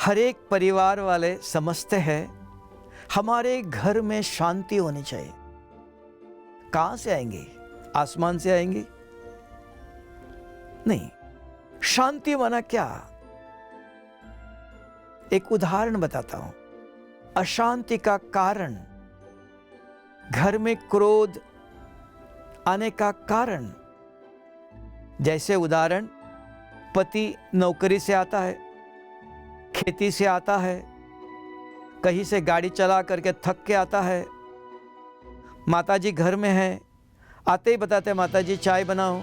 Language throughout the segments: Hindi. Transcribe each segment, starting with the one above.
हर एक परिवार वाले समझते हैं हमारे घर में शांति होनी चाहिए। कहां से आएंगी? आसमान से आएंगी? नहीं। शांति माना क्या? एक उदाहरण बताता हूं। अशांति का कारण, घर में क्रोध आने का कारण, जैसे उदाहरण, पति नौकरी से आता है, खेती से आता है, कहीं से गाड़ी चला करके थक के आता है, माताजी घर में है, आते ही बताते हैं माताजी चाय बनाओ।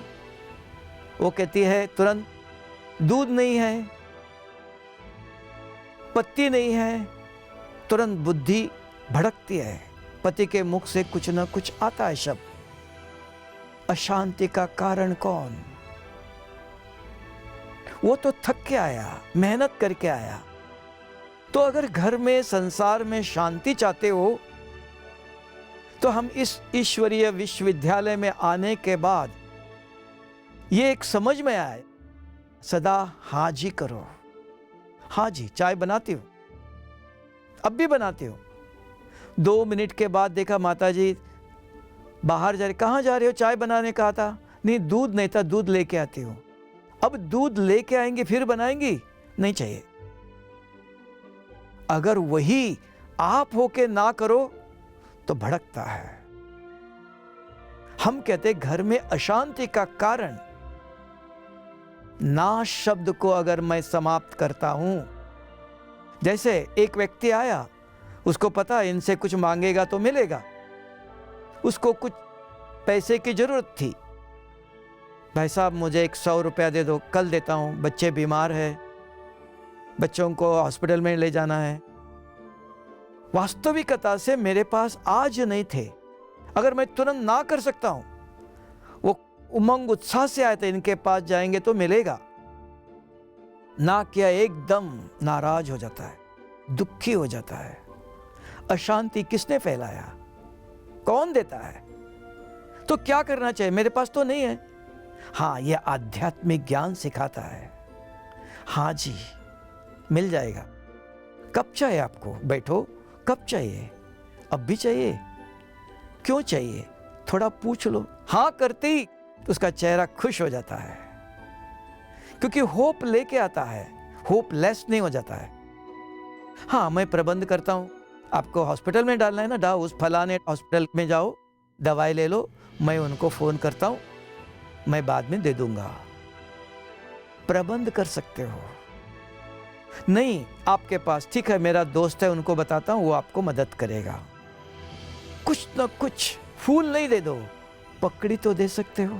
वो कहती है तुरंत दूध नहीं है, पत्ती नहीं है, तुरंत बुद्धि भड़कती है, पति के मुख से कुछ ना कुछ आता है शब्द। अशांति का कारण कौन? वो तो थक के आया, मेहनत करके आया। तो अगर घर में, संसार में शांति चाहते हो तो हम इस ईश्वरीय विश्वविद्यालय में आने के बाद ये एक समझ में आए, सदा हाँ जी करो। हाँ जी, चाय बनाती हो, अब भी बनाती हो। 2 मिनट के बाद देखा माताजी बाहर जा रही, कहाँ जा रहे हो? चाय बनाने कहा था। नहीं, दूध नहीं था, दूध लेके आती हो। अब दूध लेके आएंगे फिर बनाएंगी? नहीं चाहिए। अगर वही आप होके ना करो तो भड़कता है। हम कहते घर में अशांति का कारण, ना शब्द को अगर मैं समाप्त करता हूं, जैसे एक व्यक्ति आया, उसको पता इनसे कुछ मांगेगा तो मिलेगा, उसको कुछ पैसे की जरूरत थी। भाई साहब मुझे 100 रुपया दे दो, कल देता हूं, बच्चे बीमार है, बच्चों को हॉस्पिटल में ले जाना है। वास्तविकता से मेरे पास आज नहीं थे। अगर मैं तुरंत ना कर सकता हूं, वो उमंग उत्साह से आए थे, इनके पास जाएंगे तो मिलेगा, ना किया एकदम नाराज हो जाता है, दुखी हो जाता है। अशांति किसने फैलाया? कौन देता है? तो क्या करना चाहिए? मेरे पास तो नहीं है। हाँ, यह आध्यात्मिक ज्ञान सिखाता है। हाँ जी, मिल जाएगा। कब चाहिए आपको? बैठो, कब चाहिए? अब भी चाहिए? क्यों चाहिए? थोड़ा पूछ लो। हाँ करते ही उसका चेहरा खुश हो जाता है, क्योंकि होप लेके आता है, होपलेस नहीं हो जाता है। हाँ, मैं प्रबंध करता हूं, आपको हॉस्पिटल में डालना है ना, डाओ, उस फलाने हॉस्पिटल में जाओ, दवाई ले लो, मैं उनको फोन करता हूं, मैं बाद में दे दूंगा। प्रबंध कर सकते हो। नहीं, आपके पास ठीक है, मेरा दोस्त है, उनको बताता हूं, वो आपको मदद करेगा। कुछ ना कुछ, फूल नहीं दे दो, पकड़ी तो दे सकते हो।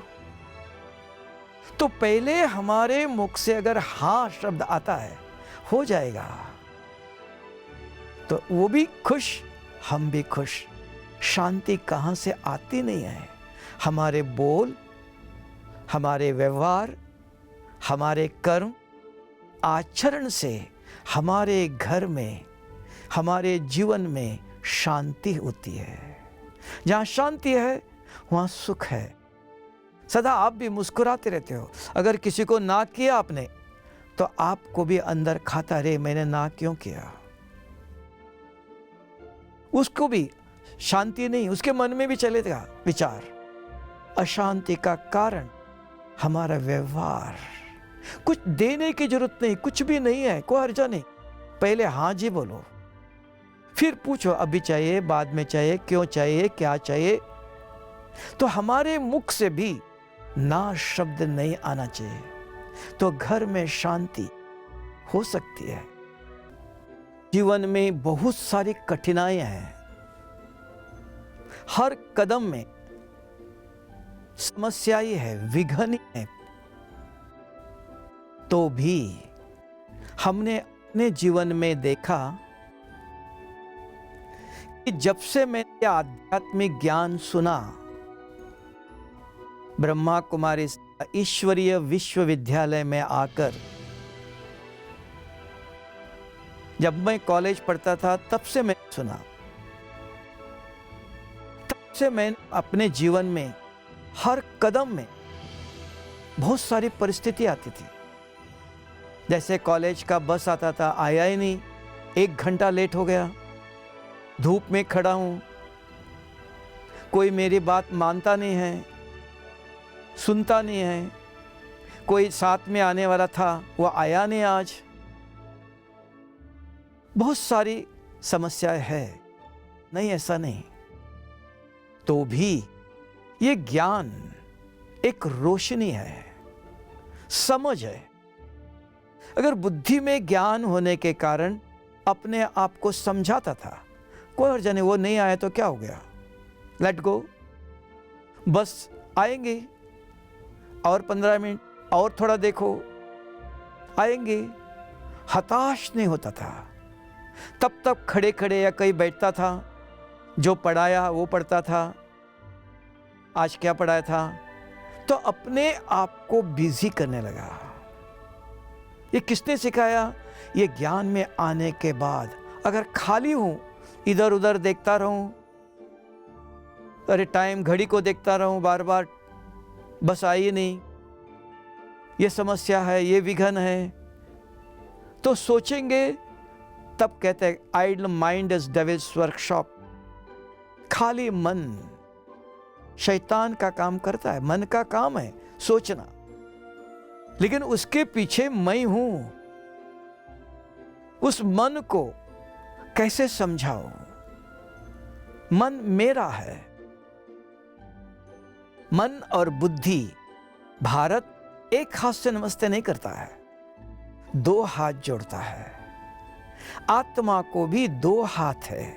तो पहले हमारे मुख से अगर हाँ शब्द आता है, हो जाएगा, तो वो भी खुश, हम भी खुश। शांति कहां से आती नहीं है? हमारे बोल, हमारे व्यवहार, हमारे कर्म, आचरण से हमारे घर में, हमारे जीवन में शांति होती है। जहां शांति है वहां सुख है। सदा आप भी मुस्कुराते रहते हो। अगर किसी को ना किया आपने, तो आपको भी अंदर खाता रे, मैंने ना क्यों किया? उसको भी शांति नहीं, उसके मन में भी चलेगा विचार। अशांति का कारण हमारा व्यवहार। कुछ देने की जरूरत नहीं, कुछ भी नहीं है, कोई हर्जा नहीं। पहले हाँ जी बोलो, फिर पूछो अभी चाहिए, बाद में चाहिए, क्यों चाहिए, क्या चाहिए। तो हमारे मुख से भी ना शब्द नहीं आना चाहिए, तो घर में शांति हो सकती है। जीवन में बहुत सारी कठिनाइयां हैं, हर कदम में समस्या ही है, विघ्न ही है। तो भी हमने अपने जीवन में देखा कि जब से मैंने आध्यात्मिक ज्ञान सुना, ब्रह्मा कुमारी ईश्वरीय विश्वविद्यालय में आकर, जब मैं कॉलेज पढ़ता था तब से मैंने सुना, तब से मैंने अपने जीवन में हर कदम में बहुत सारी परिस्थिति आती थी, जैसे कॉलेज का बस आता था, आया ही नहीं, 1 घंटा लेट हो गया, धूप में खड़ा हूँ, कोई मेरी बात मानता नहीं है, सुनता नहीं है, कोई साथ में आने वाला था वो आया नहीं आज। बहुत सारी समस्याएं है, नहीं ऐसा नहीं, तो भी ये ज्ञान एक रोशनी है, समझ है। अगर बुद्धि में ज्ञान होने के कारण अपने आप को समझाता था, कोई और जाने वो नहीं आया तो क्या हो गया, लेट गो, बस आएंगे और 15 मिनट और थोड़ा देखो, आएंगे। हताश नहीं होता था, तब तक खड़े खड़े या कहीं बैठता था, जो पढ़ाया वो पढ़ता था, आज क्या पढ़ाया था, तो अपने आप को बिजी करने लगा। ये किसने सिखाया? ये ज्ञान में आने के बाद। अगर खाली हूं, इधर उधर देखता रहूं, अरे टाइम घड़ी को देखता रहूं बार बार, बस आई नहीं, ये समस्या है, ये विघन है, तो सोचेंगे, तब कहते हैं idle mind is devil's workshop. खाली मन शैतान का काम करता है, मन का काम है सोचना, लेकिन उसके पीछे मैं हूं। उस मन को कैसे समझाओ? मन मेरा है। मन और बुद्धि, भारत एक हाथ से नमस्ते नहीं करता है, 2 हाथ जोड़ता है। आत्मा को भी 2 हाथ है,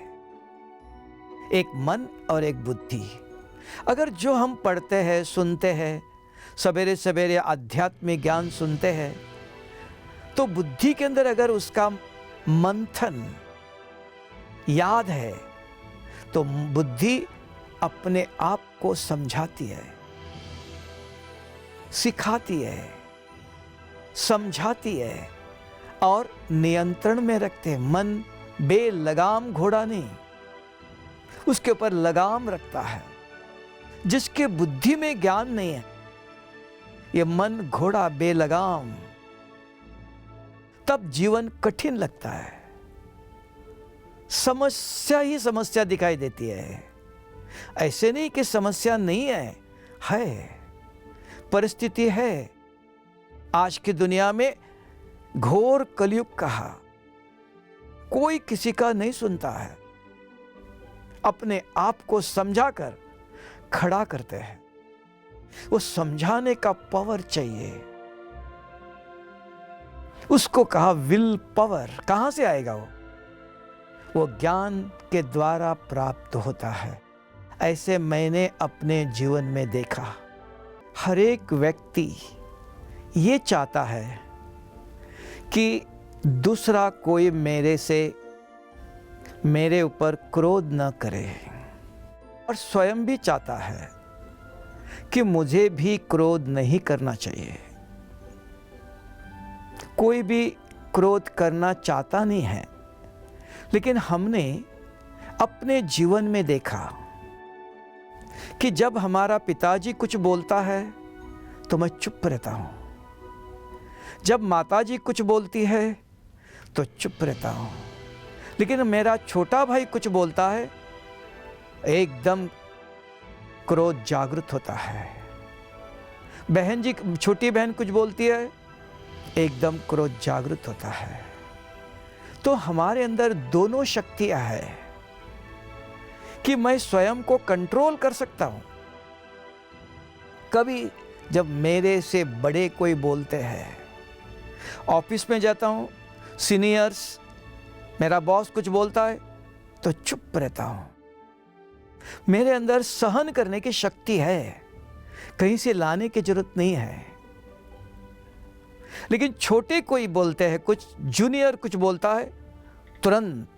एक मन और एक बुद्धि। अगर जो हम पढ़ते हैं, सुनते हैं, सवेरे सवेरे आध्यात्मिक ज्ञान सुनते हैं, तो बुद्धि के अंदर अगर उसका मंथन याद है, तो बुद्धि अपने आप को समझाती है, सिखाती है, समझाती है और नियंत्रण में रखते हैं। मन बेलगाम घोड़ा नहीं, उसके ऊपर लगाम रखता है। जिसके बुद्धि में ज्ञान नहीं है, ये मन घोड़ा बेलगाम, तब जीवन कठिन लगता है, समस्या ही समस्या दिखाई देती है। ऐसे नहीं कि समस्या नहीं है, परिस्थिति है। आज की दुनिया में घोर कलयुग कहा, कोई किसी का नहीं सुनता है, अपने आप को समझाकर खड़ा करते हैं। वो समझाने का पावर चाहिए, उसको कहा विल पावर। कहां से आएगा वो ज्ञान के द्वारा प्राप्त होता है। ऐसे मैंने अपने जीवन में देखा, हर एक व्यक्ति ये चाहता है कि दूसरा कोई मेरे ऊपर क्रोध न करे, और स्वयं भी चाहता है कि मुझे भी क्रोध नहीं करना चाहिए। कोई भी क्रोध करना चाहता नहीं है, लेकिन हमने अपने जीवन में देखा कि जब हमारा पिताजी कुछ बोलता है तो मैं चुप रहता हूं, जब माताजी कुछ बोलती है तो चुप रहता हूं, लेकिन मेरा छोटा भाई कुछ बोलता है, एकदम क्रोध जागृत होता है। बहन जी, छोटी बहन कुछ बोलती है, एकदम क्रोध जागृत होता है। तो हमारे अंदर दोनों शक्तियां हैं कि मैं स्वयं को कंट्रोल कर सकता हूं। कभी जब मेरे से बड़े कोई बोलते हैं, ऑफिस में जाता हूं, सीनियर्स, मेरा बॉस कुछ बोलता है तो चुप रहता हूं। मेरे अंदर सहन करने की शक्ति है, कहीं से लाने की जरूरत नहीं है। लेकिन छोटे कोई बोलते हैं, कुछ जूनियर कुछ बोलता है, तुरंत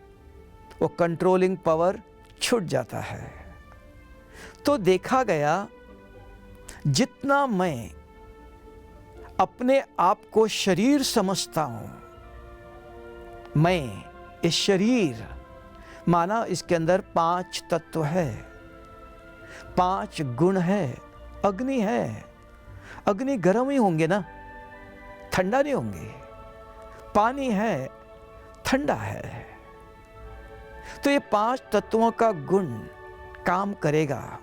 वो कंट्रोलिंग पावर छूट जाता है। तो देखा गया, जितना मैं अपने आप को शरीर समझता हूं, मैं इस शरीर माना इसके अंदर 5 तत्व है, 5 गुण है, अग्नि है। अग्नि गर्म ही होंगे ना, ठंडा नहीं होंगे। पानी है, ठंडा है। तो ये 5 तत्वों का गुण काम करेगा,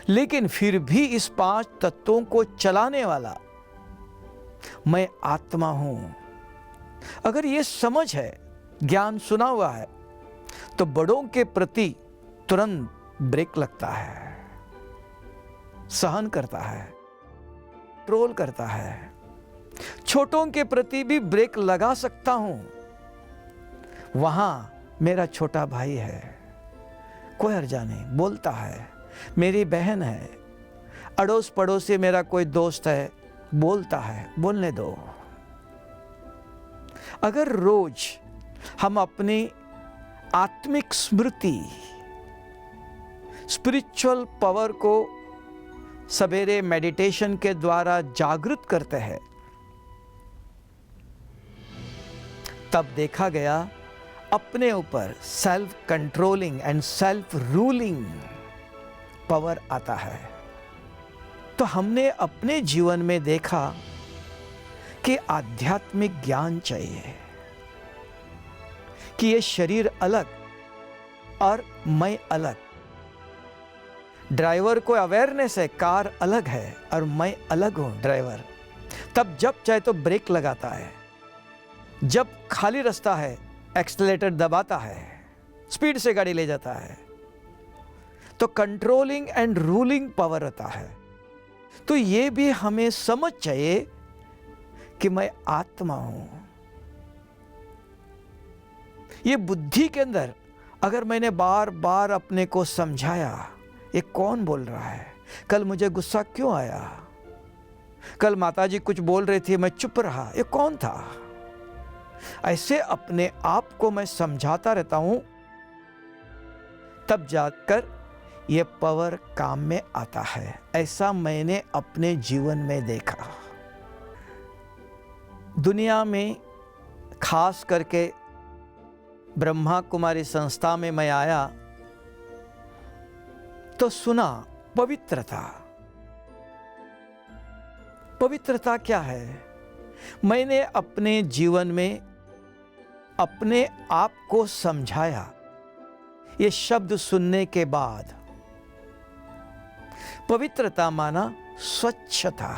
लेकिन फिर भी इस 5 तत्वों को चलाने वाला मैं आत्मा हूं। अगर ये समझ है, ज्ञान सुना हुआ है, तो बड़ों के प्रति तुरंत ब्रेक लगता है, सहन करता है, कंट्रोल करता है। छोटों के प्रति भी ब्रेक लगा सकता हूं। वहां मेरा छोटा भाई है, कोई हर्जा नहीं, बोलता है। मेरी बहन है, अड़ोस पड़ोस से मेरा कोई दोस्त है, बोलता है, बोलने दो। अगर रोज हम अपनी आत्मिक स्मृति, स्पिरिचुअल पावर को सवेरे मेडिटेशन के द्वारा जागृत करते हैं, तब देखा गया अपने ऊपर self controlling and self ruling power आता है। तो हमने अपने जीवन में देखा कि आध्यात्मिक ज्ञान चाहिए कि ये शरीर अलग और मैं अलग। ड्राइवर को अवेयरनेस है, कार अलग है और मैं अलग हूं ड्राइवर। तब जब चाहे तो ब्रेक लगाता है, जब खाली रास्ता है एक्सीलरेटर दबाता है, स्पीड से गाड़ी ले जाता है। तो कंट्रोलिंग एंड रूलिंग पावर होता है। तो ये भी हमें समझ चाहिए कि मैं आत्मा हूं। ये बुद्धि के अंदर अगर मैंने बार बार अपने को समझाया, ये कौन बोल रहा है, कल मुझे गुस्सा क्यों आया, कल माताजी कुछ बोल रही थी मैं चुप रहा, ये कौन था, ऐसे अपने आप को मैं समझाता रहता हूं, तब जाकर ये पावर काम में आता है। ऐसा मैंने अपने जीवन में देखा। दुनिया में खास करके ब्रह्मा कुमारी संस्था में मैं आया तो सुना पवित्रता। पवित्रता क्या है? मैंने अपने जीवन में अपने आप को समझाया। ये शब्द सुनने के बाद पवित्रता माना स्वच्छता।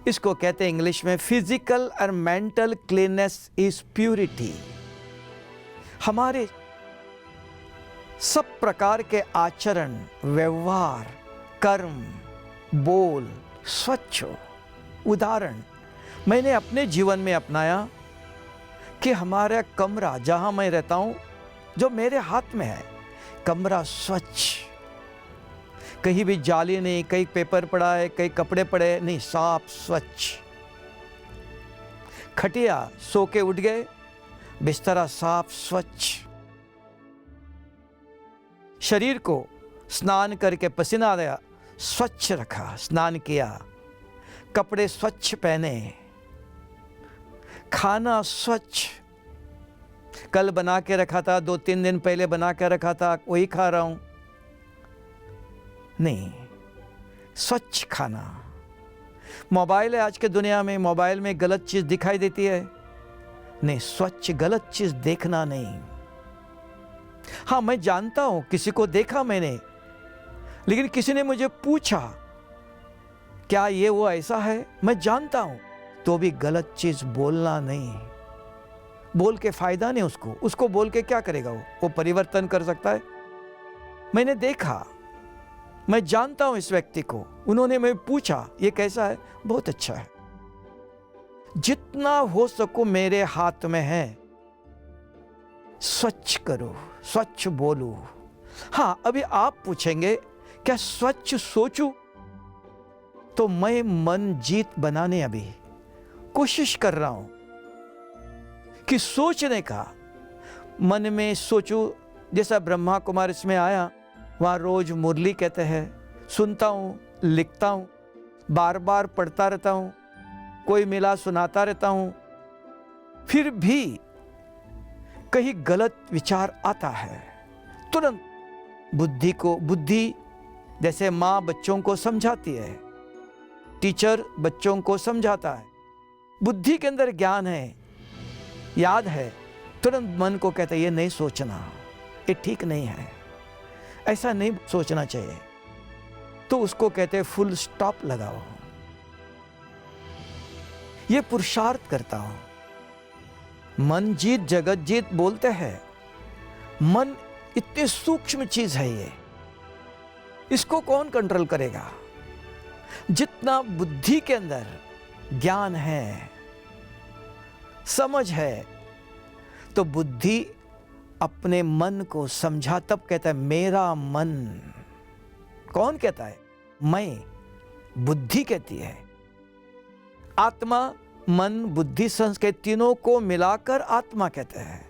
इसको कहते हैं इंग्लिश में फिजिकल और मेंटल क्लीननेस इज प्यूरिटी। हमारे सब प्रकार के आचरण, व्यवहार, कर्म, बोल स्वच्छ हो। उदाहरण मैंने अपने जीवन में अपनाया कि हमारा कमरा जहां मैं रहता हूं, जो मेरे हाथ में है, कमरा स्वच्छ, कहीं भी जाली नहीं, कहीं पेपर पड़ा है, कहीं कपड़े पड़े नहीं, साफ स्वच्छ। खटिया सो के उठ गए, बिस्तरा साफ स्वच्छ। शरीर को स्नान करके पसीना आया, स्वच्छ रखा, स्नान किया, कपड़े स्वच्छ पहने, खाना स्वच्छ। कल बना के रखा था, 2-3 दिन पहले बना के रखा था, वही खा रहा हूं, नहीं, स्वच्छ खाना। मोबाइल है आज के दुनिया में, मोबाइल में गलत चीज दिखाई देती है, नहीं, स्वच्छ गलत चीज देखना नहीं। हाँ, मैं जानता हूं, किसी को देखा मैंने, लेकिन किसी ने मुझे पूछा क्या ये वो ऐसा है, मैं जानता हूं, तो भी गलत चीज बोलना नहीं। बोल के फायदा नहीं उसको बोल के क्या करेगा वो परिवर्तन कर सकता है? मैंने देखा, मैं जानता हूं इस व्यक्ति को, उन्होंने मैं पूछा ये कैसा है, बहुत अच्छा है। जितना हो सको मेरे हाथ में है, स्वच्छ करो, स्वच्छ बोलो। हाँ, अभी आप पूछेंगे क्या स्वच्छ सोचूं? तो मैं मन जीत बनाने अभी कोशिश कर रहा हूं कि सोचने का, मन में सोचूं। जैसा ब्रह्मा कुमारी में आया, वहाँ रोज मुरली कहते हैं, सुनता हूँ, लिखता हूँ, बार बार पढ़ता रहता हूँ, कोई मिला सुनाता रहता हूँ, फिर भी कहीं गलत विचार आता है, तुरंत बुद्धि जैसे माँ बच्चों को समझाती है, टीचर बच्चों को समझाता है, बुद्धि के अंदर ज्ञान है, याद है, तुरंत मन को कहता है ये नहीं सोचना, ये ठीक नहीं है, ऐसा नहीं सोचना चाहिए, तो उसको कहते हैं फुल स्टॉप लगाओ। ये पुरुषार्थ करता हूं। मन जीत जगत जीत बोलते हैं। मन इतनी सूक्ष्म चीज है ये, इसको कौन कंट्रोल करेगा? जितना बुद्धि के अंदर ज्ञान है, समझ है, तो बुद्धि अपने मन को समझा, तब कहता है मेरा मन। कौन कहता है? मैं, बुद्धि कहती है। आत्मा, मन, बुद्धि, संस्कार तीनों को मिलाकर आत्मा कहते हैं।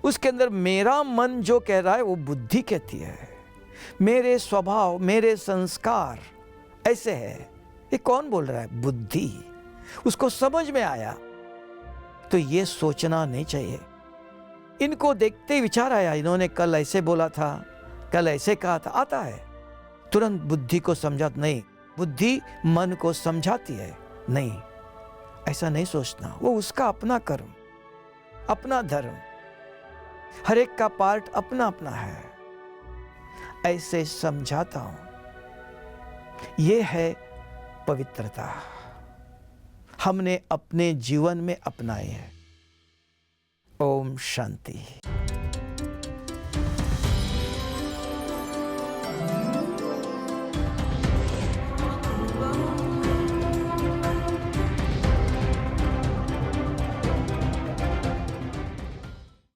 उसके अंदर मेरा मन जो कह रहा है वो बुद्धि कहती है। मेरे स्वभाव, मेरे संस्कार ऐसे है, ये कौन बोल रहा है? बुद्धि। उसको समझ में आया तो ये सोचना नहीं चाहिए। इनको देखते ही विचार आया, इन्होंने कल ऐसे बोला था, कल ऐसे कहा था, आता है तुरंत बुद्धि को समझा। नहीं, बुद्धि मन को समझाती है, नहीं ऐसा नहीं सोचना, वो उसका अपना कर्म, अपना धर्म, हर एक का पार्ट अपना अपना है, ऐसे समझाता हूं। ये है पवित्रता, हमने अपने जीवन में अपनाई है। ओम शांति।